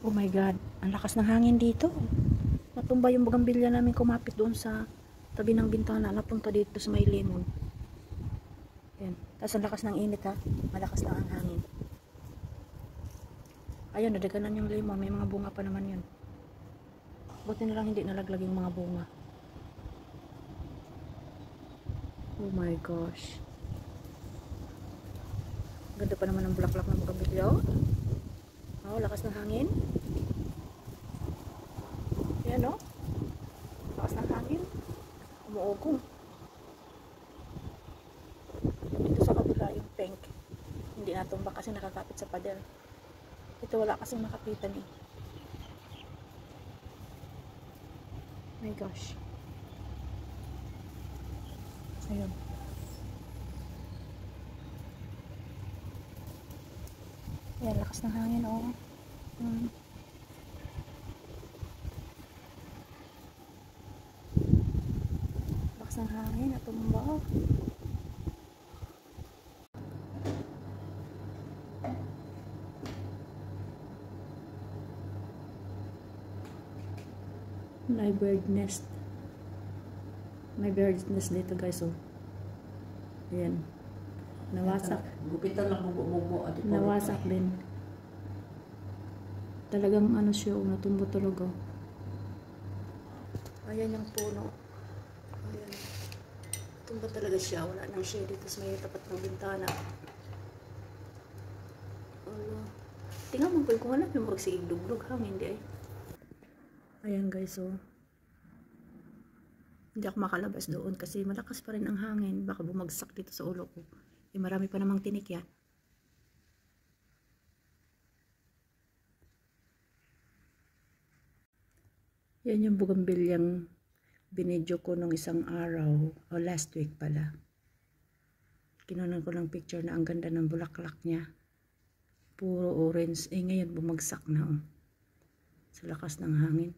Oh my God, ang lakas ng hangin dito. Natumba yung bugambilya namin, kumapit doon sa tabi ng bintana, napunta dito sa may lemon. Yan. Tapos ang lakas ng init ha. Malakas lang ang hangin. Ayun, nadaganan yung lemon. May mga bunga pa naman yun. Buti na lang hindi nalaglag yung mga bunga. Oh my gosh. Ganda pa naman ang bulaklak ng bugambilya. Oh, lakas ng hangin. Yan oh. Lakas ng hangin. Umuugong. Dito sa kabila yung pink. Hindi natumba kasi nakakapit sa pader. Ito wala kasing makapitan eh. My gosh. Ayun. Ayan, lakas ng hangin oh. Lakas ng hangin, natumba. May bird nest. May bird nest dito guys oh. Ayan. Nawasak. Gupitan lang bubo. Nawasak din. Talagang ano siya, natumbo talaga. Ayan yung puno. Ayan. Tumba talaga siya. Wala nang shade dito sa may tapat ng bintana. Tingnan mo kung wala yung magsigig duglog hangin di ay. Ayan guys oh. Hindi ako makalabas doon kasi malakas pa rin ang hangin. Baka bumagsak dito sa ulo ko. Eh, marami pa namang tinik yan. Yan yung bugambilyang binidyo ko nung isang araw. O last week pala. Kinunan ko ng picture na ang ganda ng bulaklak niya. Puro orange. Eh ngayon bumagsak na oh. Sa lakas ng hangin.